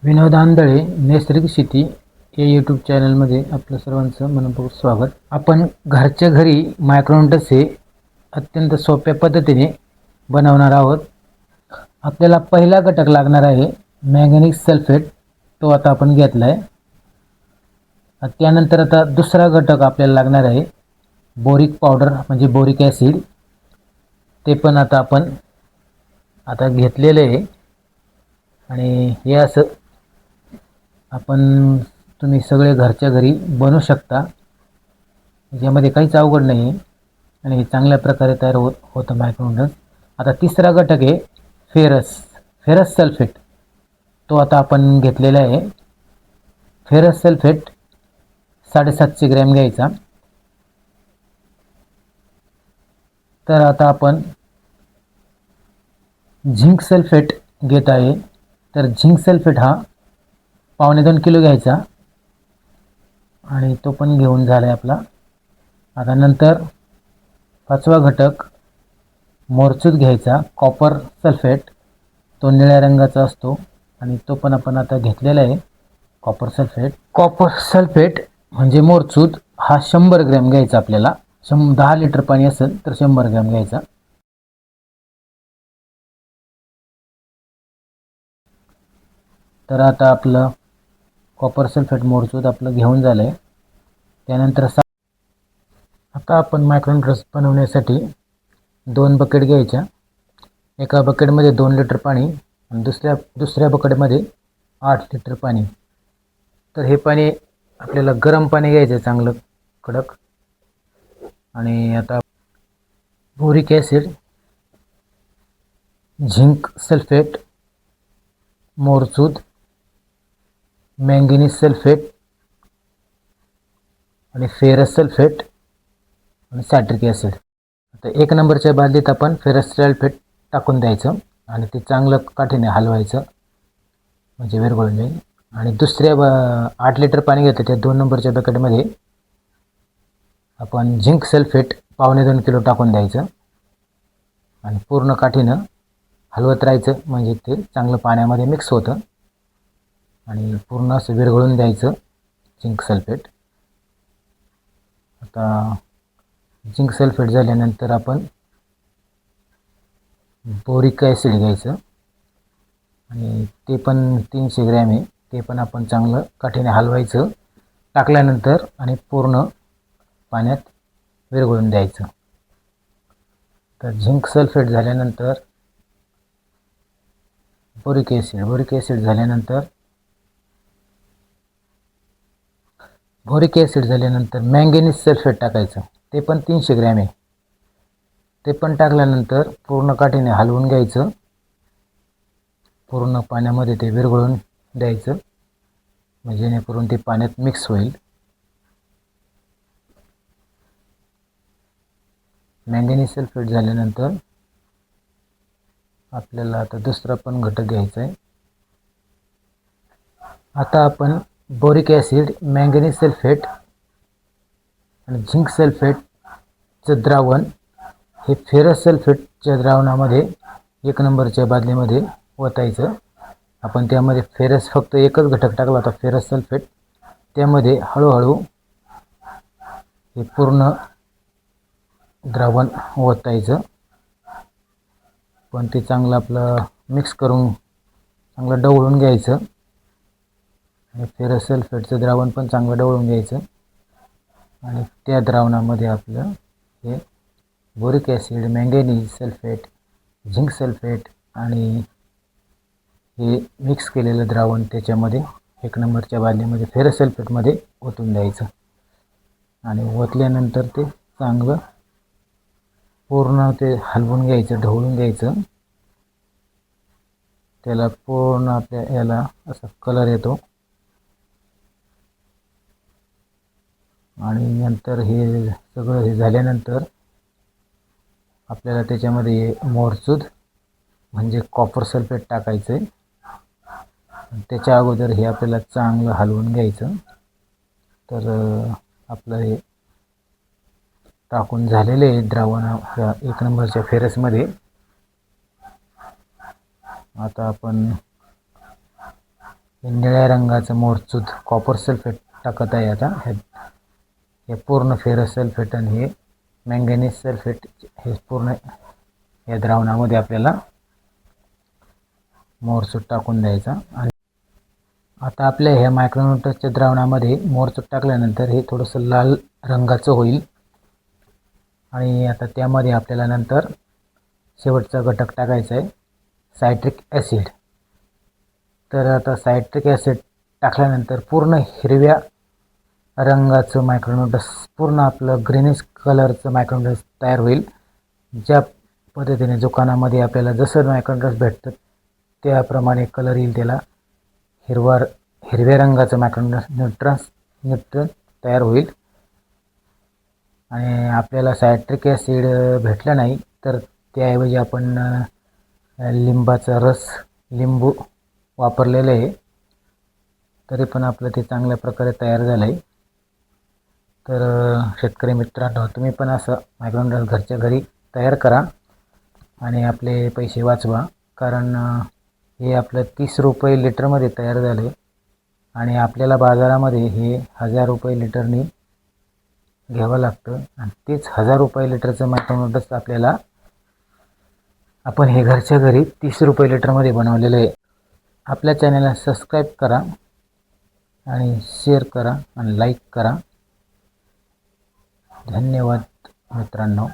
विनोद आंधळे नैसर्गिक शेती या यूट्यूब चॅनलमध्ये आपलं सर्वांचं मनपूर्वक स्वागत. आपण घरच्या घरी मायक्रोन्यूट्रन्स हे अत्यंत सोप्या पद्धतीने बनवणार आहोत. आपल्याला पहिला घटक लागणार आहे मॅंगनीज सल्फेट, तो आता आपण घेतला आहे. त्यानंतर आता दुसरा घटक आपल्याला लागणार आहे बोरिक पावडर म्हणजे बोरिक ॲसिड, ते पण आता आपण घेतलेले आहे. आणि हे असं तुम्ही सगळे घरच्या घरी बनवू शकता, यामध्ये काहीच अवघड नाही आहे आणि हे चांगल्या प्रकारे तयार होतं मायक्रोन्यूट्रन्स. आता तिसरा घटक आहे फेरस सल्फेट, तो आता आपण घेतलेला आहे. फेरस सल्फेट 750 ग्रॅम घ्यायचा. तर आता आपण झिंक सल्फेट घेत आहे. तर झिंक सल्फेट हा 1.25 किलो घ्यायचा आणि तो पण घेऊन झाला आहे आपला. आता नंतर पाचवा घटक मोरचूद घ्यायचा, कॉपर सल्फेट, तो निळ्या रंगाचा असतो आणि तो पण आपण आता घेतलेला आहे. कॉपर सल्फेट म्हणजे मोरचूद हा 100 ग्रॅम घ्यायचा आपल्याला. 10 लिटर पाणी असेल तर 100 ग्रॅम घ्यायचा. तर आता आपलं कॉपर सल्फेट मोरचूद आपलं घेऊन झालं आहे. त्यानंतर आता आपण मायक्रोन्यूट्रन्स बनवण्यासाठी 2 बकेट घ्यायच्या. एका बकेटमध्ये 2 लिटर पाणी आणि दुसऱ्या बकेटमध्ये 8 लिटर पाणी. तर हे पाणी आपल्याला गरम पाणी घ्यायचं आहे, चांगलं कडक. आणि आता बोरिक ॲसिड, झिंक सल्फेट, मोरचूद, मॅंगनीज सल्फेट आणि फेरस सल्फेट आणि सायट्रिक ॲसिड. आता 1 नंबरच्या बादलीत आपण फेरस सल्फेट टाकून द्यायचं आणि ते चांगलं काठीने हलवायचं म्हणजे विरघळून जाईल. आणि 8 लिटर पाणी घेतं त्या 2 नंबरच्या बकेटमध्ये आपण झिंक सल्फेट 1.25 किलो टाकून द्यायचं आणि पूर्ण काठीनं हलवत राहायचं म्हणजे ते चांगलं पाण्यामध्ये मिक्स होतं आणि पूर्ण असं विरघळून द्यायचं झिंक सल्फेट. आता झिंक सल्फेट झाल्यानंतर आपण बोरिक ॲसिड घ्यायचं आणि ते पण 300 ग्रॅम आहे. ते पण आपण चांगलं काठीने हलवायचं टाकल्यानंतर आणि पूर्ण पाण्यात विरघळून द्यायचं. तर झिंक सल्फेट झाल्यानंतर बोरिक ॲसिड झाल्यानंतर मॅंगनीज सल्फेट टाकायचं. ते पण 300 ग्रॅम आहे. ते पण टाकल्यानंतर पूर्ण काठीने हलवून घ्यायचं, पूर्ण पाण्यामध्ये ते विरघळून द्यायचं म्हणजे जेणेकरून ते पाण्यात मिक्स होईल. मॅंगनीज सल्फेट झाल्यानंतर आपल्याला आता दुसरा पण घटक घ्यायचा आहे. आता आपण बोरिक ॲसिड, मॅंगनीज सल्फेट आणि झिंक सल्फेटचं द्रावण हे फेरस सल्फेटच्या द्रावणामध्ये 1 नंबरच्या बादलीमध्ये ओतायचं. आपण त्यामध्ये फक्त एकच घटक टाकला होता, फेरस सल्फेट. त्यामध्ये हळूहळू हे पूर्ण द्रावण ओतायचं, पण ते चांगलं आपलं मिक्स करून चांगलं ढवळून घ्यायचं. आणि फेरस सल्फेटचं द्रावण पण चांगलं ढवळून घ्यायचं आणि त्या द्रावणामध्ये आपलं हे boric acid, manganese sulphate, zinc sulphate आणि हे मिक्स केलेलं द्रावण त्याच्यामध्ये 1 नंबरच्या बादलीमध्ये फेरस सल्फेटमध्ये ओतून द्यायचं. आणि ओतल्यानंतर ते चांगलं पूर्ण ते हलवून घ्यायचं, ढवळून घ्यायचं. त्याला पूर्ण आपल्या याला असा कलर येतो. आणि नंतर हे सगळं झाल्यानंतर आपल्याला त्याच्यामध्ये मोरचूद म्हणजे कॉपर सल्फेट टाकायचं आहे. त्याच्या अगोदर हे आपल्याला चांगलं हलवून घ्यायचं. तर आपलं हे टाकून झालेले द्रावण 1 नंबरच्या फेरसमध्ये. आता आपण हे निळ्या रंगाचं मोरचूद कॉपर सल्फेट टाकत आहे आता. हे पूर्ण फेरस सल्फेट आणि हे मॅंगॅनीज सल्फेट हे पूर्ण या द्रावणामध्ये आपल्याला मोरचूद टाकून द्यायचा. आणि आता आपल्या ह्या मायक्रोन्यूट्रन्सच्या द्रावणामध्ये मोरचूद टाकल्यानंतर हे थोडंसं लाल रंगाचं होईल. आणि आता त्यामध्ये आपल्याला नंतर शेवटचा घटक टाकायचा आहे सायट्रिक ॲसिड. तर आता सायट्रिक ॲसिड टाकल्यानंतर पूर्ण हिरव्या रंगाचं मायक्रोन्यूट्रन्स, पूर्ण आपलं ग्रीनिश कलरचं मायक्रोन्यूट्रन्स तयार होईल. ज्या पद्धतीने दुकानामध्ये आपल्याला जसं मायक्रोन्यूट्रन्स भेटतं त्याप्रमाणे कलर येईल त्याला. हिरव्या रंगाचं मायक्रोन्यूट्रन्स तयार होईल. आणि आपल्याला सायट्रिक ॲसिड भेटलं नाही तर त्याऐवजी आपण लिंबाचा रस, लिंबू वापरलेलं आहे, तरी पण आपलं ते चांगल्या प्रकारे तयार झालं आहे. तर शेतकरी मित्रांनो, तुम्ही पण असं मायक्रोन्यूट्रन्स घरच्या घरी तयार करा आणि आपले पैसे वाचवा. कारण हे आपलं 30 रुपये लिटरमध्ये तयार झाले आणि आपल्याला बाजारामध्ये हे 1000 रुपये लिटरनी घ्यावं लागतं. आणि तेच 1000 रुपये लिटरचं मायक्रोन्यूट्रन्स आपल्याला आपण हे घरच्या घरी 30 रुपये लिटरमध्ये बनवलेलं आहे. आपल्या चॅनलला सबस्क्राईब करा आणि शेअर करा आणि लाईक करा. धन्यवाद मित्रांनो.